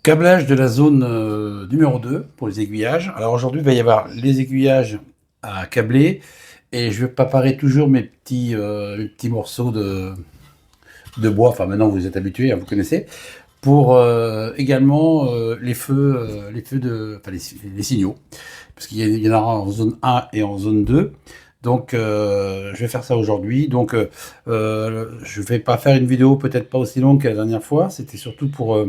Câblage de la zone numéro 2 pour les aiguillages. Alors aujourd'hui, il va y avoir les aiguillages à câbler et je vais préparer toujours mes petits morceaux de bois. Enfin, maintenant, vous êtes habitués, hein, vous connaissez. Pour également les feux enfin, les signaux. Parce qu'il y en aura en zone 1 et en zone 2. Donc, je vais faire ça aujourd'hui. Donc, je vais pas faire une vidéo peut-être pas aussi longue que la dernière fois. C'était surtout pour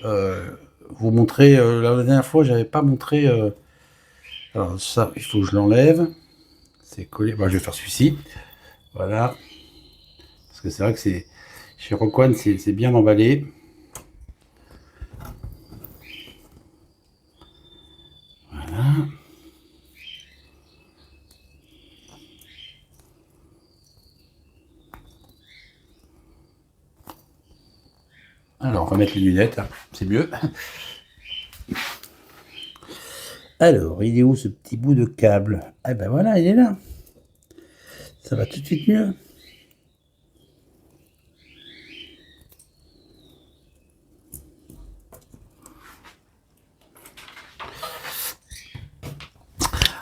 euh, vous montrer. La dernière fois, j'avais pas montré. Alors, ça, il faut que je l'enlève. C'est collé. Bon, je vais faire celui-ci. Voilà. Parce que c'est vrai que c'est chez Roquan, c'est bien emballé. Voilà. Alors, on va mettre les lunettes, hein, c'est mieux. Alors, il est où ce petit bout de câble? Ah ben voilà, il est là. Ça va tout de suite mieux.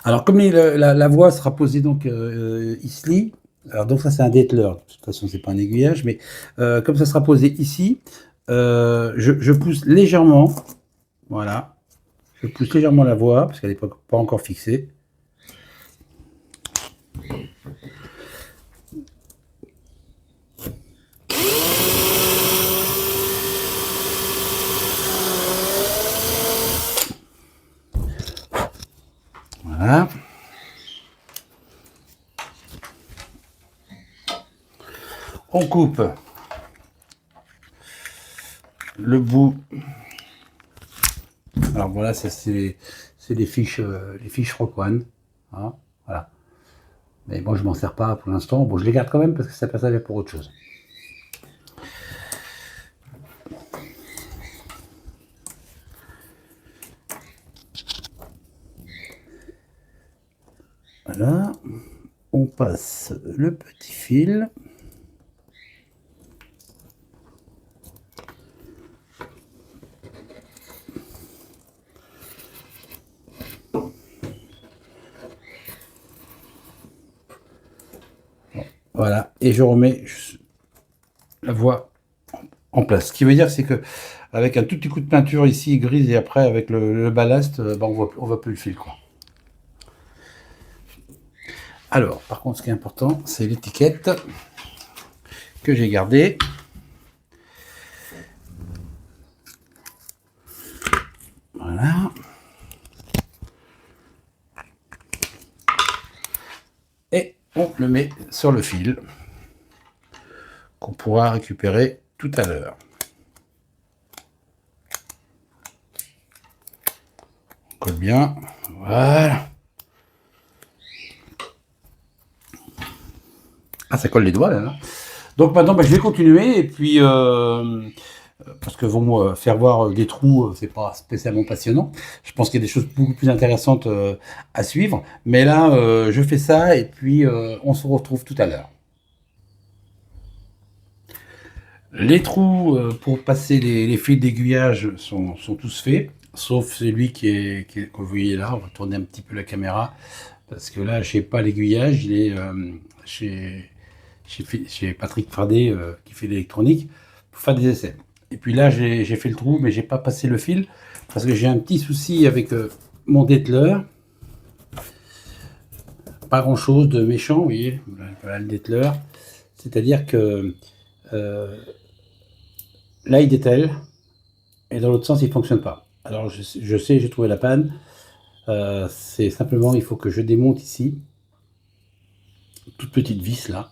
Alors, comme la voie sera posée donc ici, alors donc ça c'est un dételer, de toute façon c'est pas un aiguillage, mais comme ça sera posé ici, je pousse légèrement, voilà, je pousse légèrement la voie, parce qu'elle n'est pas encore fixée. Voilà. On coupe le bout. Alors voilà, ça c'est les fiches Roquan. Hein, voilà. Mais bon, je m'en sers pas pour l'instant. Bon, je les garde quand même parce que ça peut servir pour autre chose. Voilà. On passe le petit fil. Voilà. Et je remets la voie en place. Ce qui veut dire, c'est que avec un tout petit coup de peinture ici grise et après avec le ballast, ben, on voit plus le fil, quoi. Alors, par contre, ce qui est important, c'est l'étiquette que j'ai gardée. Voilà. Et on le met sur le fil qu'on pourra récupérer tout à l'heure. On colle bien. Voilà. Ah, ça colle les doigts, là. Donc maintenant, je vais continuer et puis parce que bon, faire voir des trous, c'est pas spécialement passionnant. Je pense qu'il y a des choses beaucoup plus intéressantes à suivre. Mais là, je fais ça et puis on se retrouve tout à l'heure. Les trous pour passer les fils d'aiguillage sont tous faits, sauf celui que vous voyez là. On va tourner un petit peu la caméra parce que là, je n'ai pas l'aiguillage. Il est chez, chez Patrick Fardet qui fait l'électronique pour faire des essais. Et puis là, j'ai fait le trou, mais j'ai pas passé le fil parce que j'ai un petit souci avec mon dételer. Pas grand chose de méchant, vous voyez, voilà le dételer. C'est-à-dire que euh, là, il dételle et dans l'autre sens, il ne fonctionne pas. Alors, je sais, j'ai trouvé la panne. C'est simplement, il faut que je démonte ici, toute petite vis là,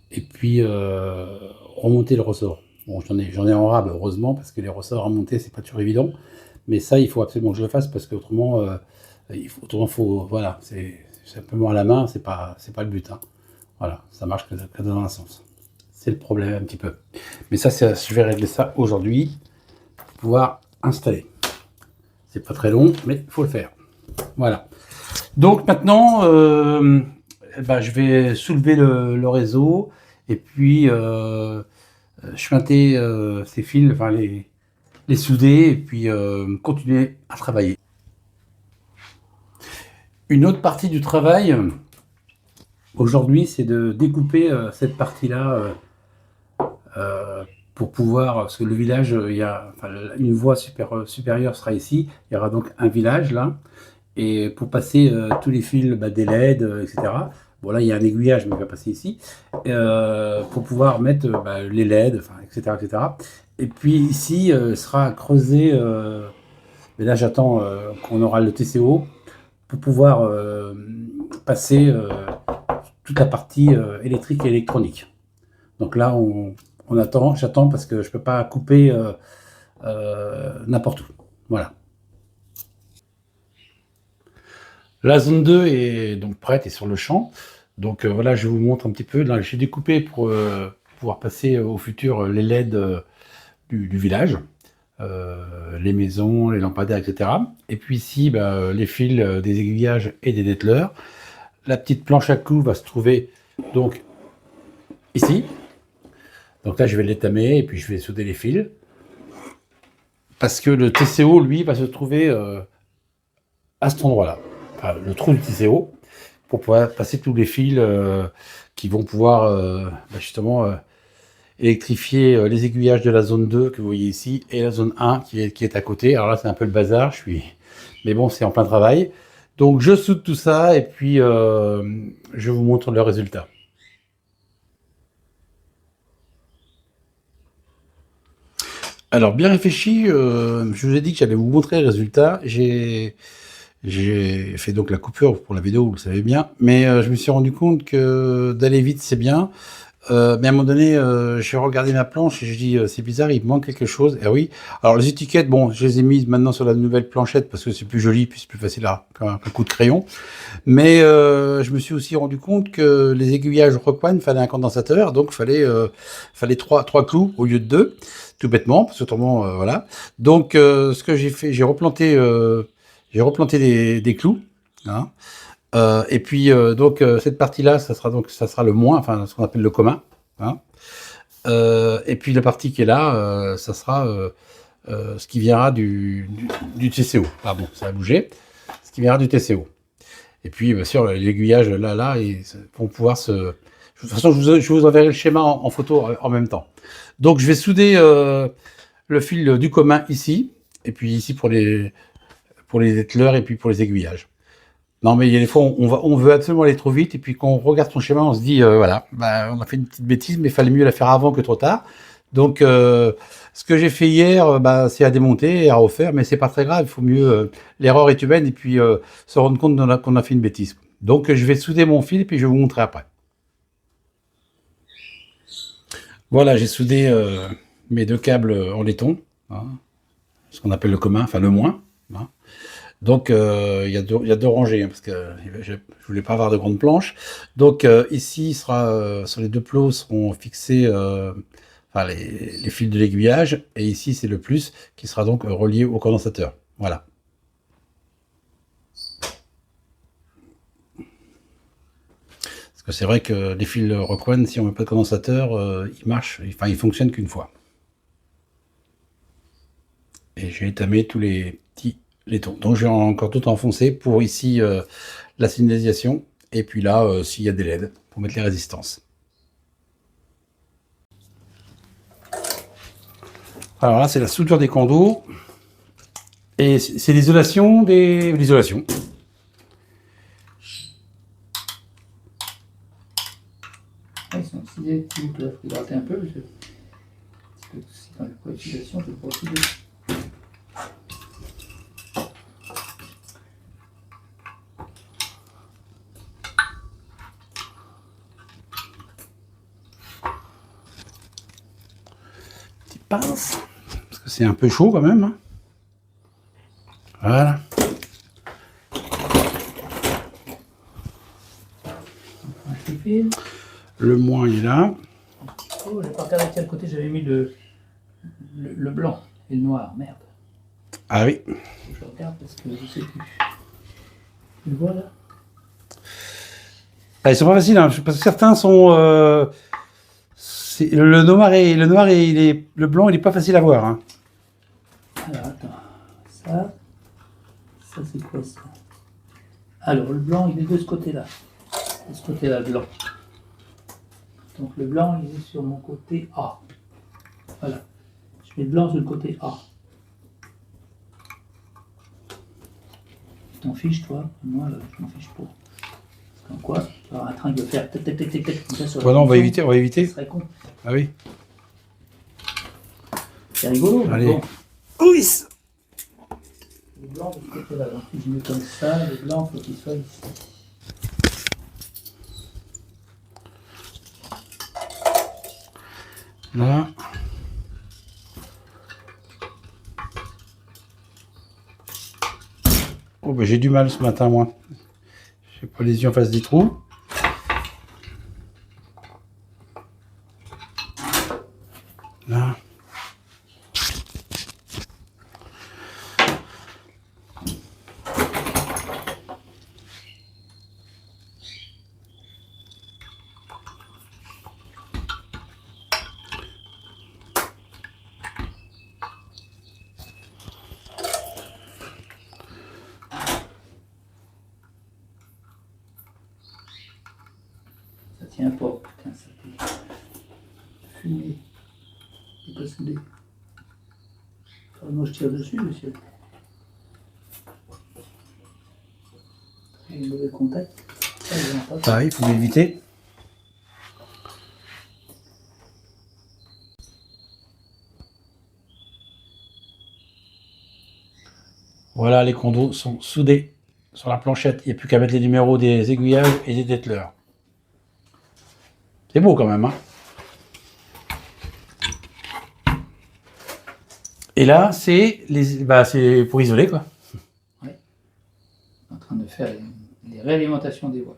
et puis remonter le ressort. Bon, j'en ai en rab, heureusement, parce que les ressorts à monter, c'est pas toujours évident. Mais ça, il faut absolument que je le fasse parce qu'autrement, voilà, c'est simplement à la main, c'est pas le but. Hein. Voilà, ça marche que dans un sens. C'est le problème un petit peu. Mais ça, je vais régler ça aujourd'hui pour pouvoir installer. C'est pas très long, mais il faut le faire. Voilà. Donc maintenant, je vais soulever le réseau et puis chointer ces fils, enfin les souder et puis continuer à travailler. Une autre partie du travail, aujourd'hui, c'est de découper cette partie-là pour pouvoir, parce que le village, il y a enfin, une voie supérieure sera ici, il y aura donc un village là, et pour passer tous les fils des LED, etc. Bon là il y a un aiguillage mais il va passer ici, pour pouvoir mettre les LED, enfin, etc., etc. Et puis ici sera creusé, mais là j'attends qu'on aura le TCO pour pouvoir passer toute la partie électrique et électronique. Donc là, j'attends parce que je peux pas couper n'importe où. Voilà. La zone 2 est donc prête et sur le champ. Donc voilà, je vous montre un petit peu. Là, j'ai découpé pour pouvoir passer au futur les LED du village, les maisons, les lampadaires, etc. Et puis ici, les fils des aiguillages et des dételeurs. La petite planche à clous va se trouver donc ici. Donc là, je vais l'étamer et puis je vais souder les fils. Parce que le TCO, lui, va se trouver à cet endroit-là. Enfin, le trou du TCO, pour pouvoir passer tous les fils qui vont pouvoir justement électrifier les aiguillages de la zone 2 que vous voyez ici et la zone 1 qui est à côté. Alors là, c'est un peu le bazar, mais bon, c'est en plein travail. Donc je soude tout ça et puis je vous montre le résultat. Alors, bien réfléchi, je vous ai dit que j'allais vous montrer le résultat. J'ai fait donc la coupure pour la vidéo, vous le savez bien, mais je me suis rendu compte que d'aller vite, c'est bien. Mais à un moment donné, j'ai regardé ma planche et je dis c'est bizarre, il me manque quelque chose. Et oui, alors les étiquettes, bon, je les ai mises maintenant sur la nouvelle planchette parce que c'est plus joli, puis c'est plus facile qu'un coup de crayon. Mais je me suis aussi rendu compte que les aiguillages Rockman, il fallait un condensateur, donc fallait trois clous au lieu de 2, tout bêtement, parce que autrement, voilà. Donc ce que j'ai fait, j'ai replanté des clous. Hein. Et puis donc cette partie-là, ça sera le moins, enfin ce qu'on appelle le commun. Hein. Et puis la partie qui est là, ça sera ce qui viendra du TCO. Ah bon, ça a bougé. Ce qui viendra du TCO. Et puis bien sûr l'aiguillage là, ils vont pouvoir se. De toute façon, je vous enverrai le schéma en photo en même temps. Donc je vais souder le fil du commun ici, et puis ici pour les dételeurs et puis pour les aiguillages. Non, mais il y a des fois, on veut absolument aller trop vite, et puis quand on regarde son schéma, on se dit, voilà, on a fait une petite bêtise, mais il fallait mieux la faire avant que trop tard. Donc, ce que j'ai fait hier, c'est à démonter et à refaire, mais c'est pas très grave, il faut mieux, l'erreur est humaine, et puis se rendre compte qu'on a fait une bêtise. Donc, je vais souder mon fil, et puis je vais vous montrer après. Voilà, j'ai soudé mes 2 câbles en laiton, hein, ce qu'on appelle le commun, enfin le moins. Hein. Donc, il y a 2 rangées, hein, parce que je voulais pas avoir de grandes planches. Donc, ici, sur les 2 plots seront fixés enfin, les fils de l'aiguillage, et ici, c'est le plus qui sera donc relié au condensateur. Voilà. Parce que c'est vrai que les fils Rockwan, si on met pas de condensateur, ils marchent, enfin, ils fonctionnent qu'une fois. Et j'ai étamé tous les petits laitons. Donc je vais encore tout enfoncer pour ici la signalisation. Et puis là, s'il y a des LED, pour mettre les résistances. Alors là, c'est la soudure des condos. Et c'est l'isolation l'isolation. Ils sont oxydés, il doit gratter un peu, parce que si dans la utilisation, je peux pas oxyder. Petite pince, parce que c'est un peu chaud quand même. Hein. Voilà. Le moins il est là. Oh, j'ai pas regardé de quel côté j'avais mis le blanc et le noir, merde. Ah oui. Je regarde parce que je sais plus. Tu le vois là? Ah, ils sont pas faciles, hein, parce que certains sont. Le noir et le blanc, il est pas facile à voir. Hein. Alors, attends. Ça c'est quoi ça? Alors, le blanc, il est de ce côté-là. De ce côté-là, le blanc. Donc, le blanc, il est sur mon côté A. Voilà. Je mets le blanc sur le côté A. Tu t'en fiches, toi? Moi, là, je m'en fiche pas. Comme quoi, tu vas avoir un train qui va faire tac, tac, tac, tac, tac, comme ça sur la Bon, non, on va fonction. éviter, on va éviter. Ce serait con. Ah oui. C'est rigolo. mais Allez. bon. Oui. Le blanc de ce côté-là. Donc, si je mets comme ça, le blanc, il faut qu'il soit ici. Là. Oh, ben, j'ai du mal ce matin, moi. Je sais pas les yeux en face des trous. Là. Ça tient pas. Putain, ça fait fumé. C'est pas soudé. Moi, je tire dessus, monsieur. Il y a un mauvais contact. Ça, je n'en pas. Pareil, il faut l'éviter. Voilà, les condos sont soudés sur la planchette. Il n'y a plus qu'à mettre les numéros des aiguillages et des dételeurs. C'est beau quand même, hein. Et là, c'est c'est pour isoler, quoi. Ouais. En train de faire les réalimentations des voies.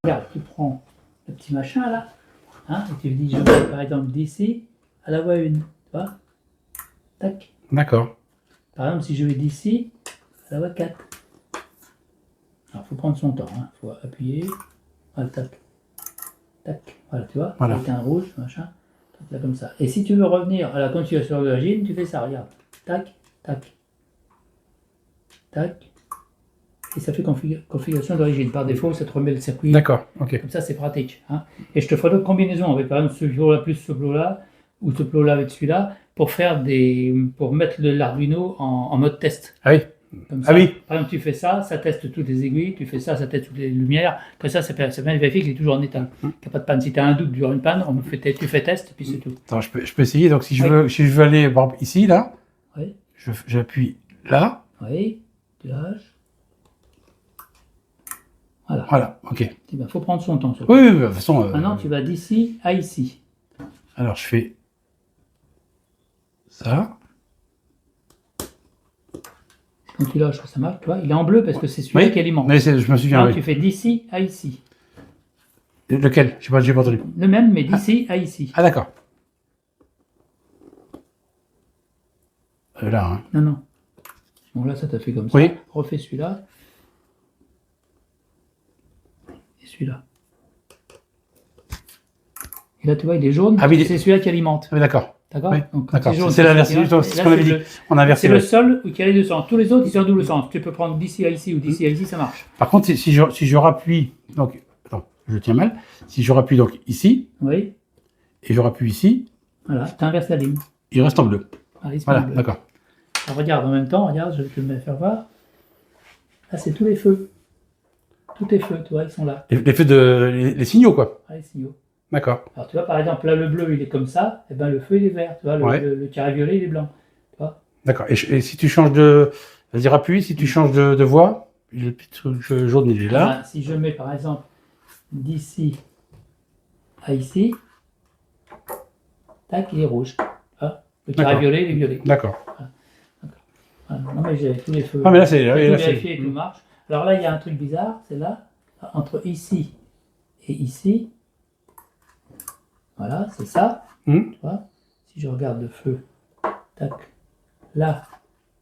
Regarde, tu prends le petit machin là, hein, et tu dis, je vais par exemple d'ici à la voie 1, tu vois? Tac. D'accord. Par exemple, si je vais d'ici à la voie 4. Alors, il faut prendre son temps, hein. Il faut appuyer. Voilà, tac. Tac. Voilà, tu vois? Voilà. Avec un rouge, machin. Là, comme ça. Et si tu veux revenir à la continuation d'origine, tu fais ça, regarde. Tac, tac. Tac. Et ça fait configuration d'origine. Par défaut, ça te remet le circuit. D'accord, ok. Comme ça, c'est pratique. Hein. Et je te ferai d'autres combinaisons avec, par exemple, ce plot-là plus ce plot-là, ou ce plot-là avec celui-là, pour mettre l'Arduino en mode test. Ah oui. Comme ça. Ah oui. Par exemple, tu fais ça, ça teste toutes les aiguilles, tu fais ça teste toutes les lumières. Après ça bien vérifier qu'il est toujours en état, qu'il n'y a pas de panne. Si tu as un doute durant une panne, tu fais test, puis c'est tout. Attends, je peux essayer. Donc, si je Oui. veux aller par exemple, ici, là, Oui, j'appuie là. tu lâches. Voilà. Voilà, ok. Il faut prendre son temps. Surtout. Oui, de toute façon. Maintenant, tu vas d'ici à ici. Alors, je fais ça. Quand tu lâches, ça marche, tu vois. Il est en bleu parce que c'est celui-là qui alimente. Oui, je me souviens. Là, Oui. tu fais d'ici à ici. Lequel? Je n'ai pas entendu. Le même, mais d'ici à ici. Ah, d'accord. Là, hein. Non. Bon, là, ça t'a fait comme ça. Oui. Refais celui-là. Et celui-là. Et là, tu vois, il est jaune. Ah oui, c'est celui-là qui alimente. Oui, d'accord. D'accord. Oui, Donc, d'accord. jaune, C'est l'inverse. celui-là. C'est ce qu'on avait dit. On a inversé. C'est le seul qui a les deux sens. Tous les autres, ils sont en double sens. Tu peux prendre d'ici à ici ou d'ici à ici, ça marche. Par contre, si je rappuie, donc, attends, je tiens mal. Si je rappuie donc ici, Oui. et je rappuie ici, Voilà, tu inverses la ligne. il reste en bleu. Ah, il se met Voilà, en bleu. d'accord. Alors, regarde en même temps, regarde, je vais te le faire voir. Là, c'est tous les feux. Tous les feux, tu vois, ils sont là. Les feux les signaux, quoi. Ah, les signaux. D'accord. Alors, tu vois, par exemple, là, le bleu, il est comme ça, et ben le feu, il est vert. Tu vois, Ouais. le carré violet, il est blanc. Tu vois. D'accord. Et si tu changes de. Vas-y, rappuie, si tu changes de voie, le petit truc jaune, il est là. Voilà, si je mets, par exemple, d'ici à ici, tac, il est rouge. Ah, le carré D'accord. violet, il est violet. D'accord. Voilà. Non, mais j'ai tous les feux. Ah, mais là, c'est. J'ai Là, tout là, vérifié et c'est. tout marche. Alors là, il y a un truc bizarre, c'est là, entre ici et ici. Voilà, c'est ça. Hum. Tu vois, si je regarde le feu, tac, là,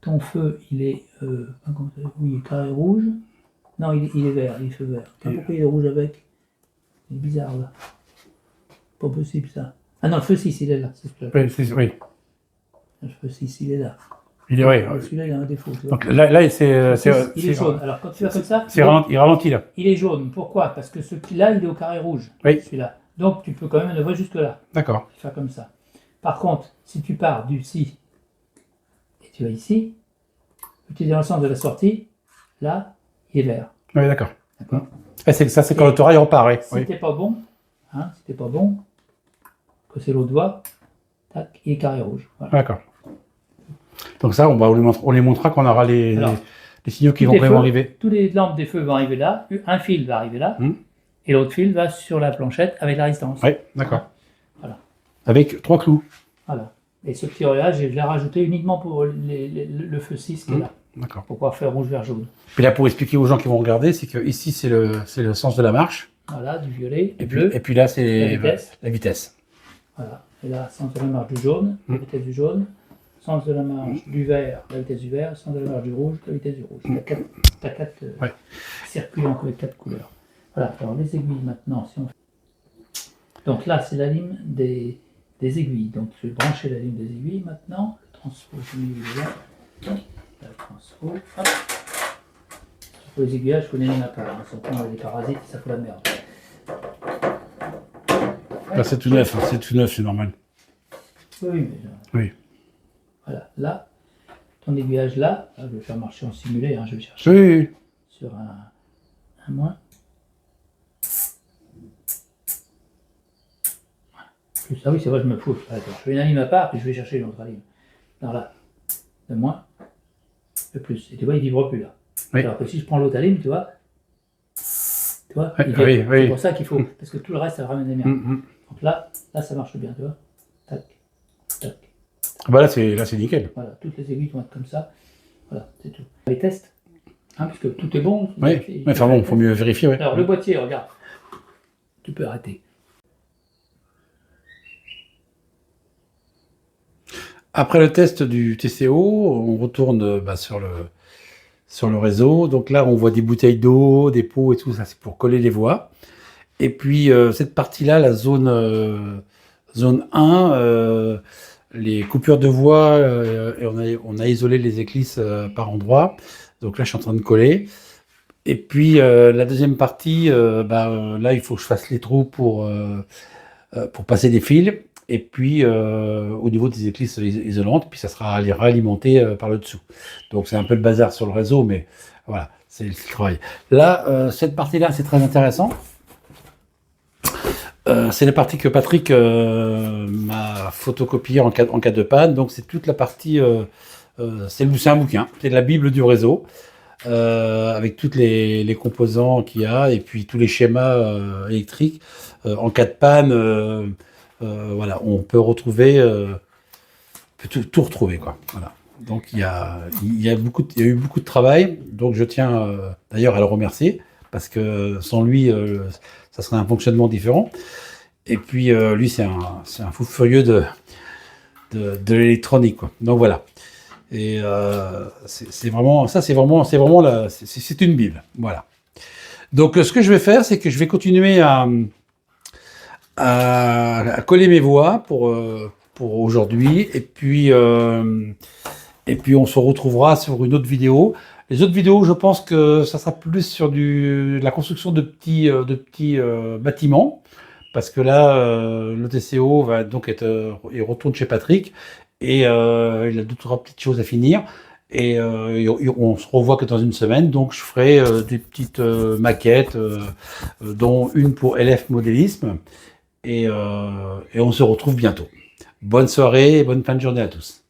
ton feu, il est, oui, il est carré rouge. Non, il est vert, il est feu vert. Pourquoi il est rouge avec? Il est bizarre là. Pas possible ça. Ah non, le feu 6, il est là. C'est ce que- Oui, oui. Le feu 6, il est là. Il est, oui. Celui-là, il a un défaut. Tu vois. Donc là, Il est jaune. Alors, quand tu fais comme ça, il ralentit là. il est jaune. Pourquoi? Parce que celui-là, il est au carré rouge. Oui. Celui-là. Donc, tu peux quand même le voir jusque là. D'accord. Faire comme ça. Par contre, si tu pars d'ici et tu vas ici, tu es dans le sens de la sortie, là, il est vert. Oui, d'accord. D'accord. Ça, c'est quand l'autorail repart, oui. Si t'es pas bon, que c'est l'autre voie, tac, il est carré rouge. Voilà. D'accord. Donc ça, on les montrera quand on aura les signaux qui vont vraiment arriver. Tous les lampes des feux vont arriver là, un fil va arriver là, et l'autre fil va sur la planchette avec la résistance. Oui, d'accord. Voilà. Avec 3 clous. Voilà. Et ce petit reliage, je l'ai rajouté uniquement pour le feu 6 qui est là. D'accord. Pour pouvoir faire rouge, vert, jaune. Puis là, pour expliquer aux gens qui vont regarder, c'est que ici, c'est le sens de la marche. Voilà, du violet, Et du bleu. Et puis là, c'est la vitesse. Voilà. Et là, sens de la marche du jaune, la vitesse du jaune. Sens de la marche du vert, la vitesse du vert. Sens de la marche du rouge, la vitesse du rouge. Tu as 4 circuits avec 4 couleurs. Voilà. Alors, les aiguilles maintenant. Si on... Donc là, c'est la ligne des aiguilles. Donc, je vais brancher la ligne des aiguilles maintenant. Le transfo, je mets là. Le transfo. Hop. Pour les aiguillages, il faut les ligne à part. Sans prendre des parasites, ça fout la merde. Là, c'est tout neuf, c'est normal. Oui, mais oui. Voilà, là, ton aiguillage là, je vais faire marcher en simulé, je vais chercher oui. Sur un moins. Plus, ah oui, c'est vrai, je me fous. Attends, je fais une ligne à part, puis je vais chercher l'autre ligne. Alors là, le moins, le plus. Et tu vois, il vibre plus là. Oui. Alors que si je prends l'autre ligne, tu vois, il vibre. Oui. C'est pour ça qu'il faut, parce que tout le reste, ça ramène des merdes. Donc là, ça marche bien, tu vois. Tac, tac. Bah là, c'est nickel. Voilà, toutes les aiguilles vont être comme ça. Voilà, c'est tout. Les tests, puisque tout est bon. Oui, mais enfin bon, il faut mieux vérifier. Ouais. Alors, le boîtier, regarde. Tu peux arrêter. Après le test du TCO, on retourne sur le réseau. Donc là, on voit des bouteilles d'eau, des pots et tout. Ça, c'est pour coller les voies. Et puis, cette partie-là, la zone 1, les coupures de voie, et on a isolé les éclisses par endroits. Donc là, je suis en train de coller. Et puis, la deuxième partie, là, il faut que je fasse les trous pour passer des fils. Et puis, au niveau des éclisses isolantes, puis ça sera réalimenté par le dessous. Donc, c'est un peu le bazar sur le réseau, mais voilà, c'est le travail. Là, cette partie-là, c'est très intéressant. C'est la partie que Patrick m'a photocopiée en cas de panne. Donc, c'est toute la partie... c'est un bouquin, c'est de la Bible du réseau, avec toutes les composants qu'il y a, et puis tous les schémas électriques. En cas de panne... voilà, on peut retrouver, tout retrouver, quoi. Voilà. Donc il y a eu beaucoup de travail. Donc je tiens d'ailleurs à le remercier parce que sans lui, ça serait un fonctionnement différent. Et puis lui, c'est un fou furieux de l'électronique, quoi. Donc voilà. Et c'est vraiment c'est une Bible. Voilà. Donc ce que je vais faire, c'est que je vais continuer à coller mes voix pour aujourd'hui, et puis on se retrouvera sur une autre vidéo. Les autres vidéos, je pense que ça sera plus sur la construction de petits bâtiments, parce que là, le TCO va donc il retourne chez Patrick, et il a d'autres petites choses à finir. Et on se revoit que dans une semaine, donc je ferai des petites maquettes, dont une pour LF Modélisme. Et on se retrouve bientôt. Bonne soirée et bonne fin de journée à tous.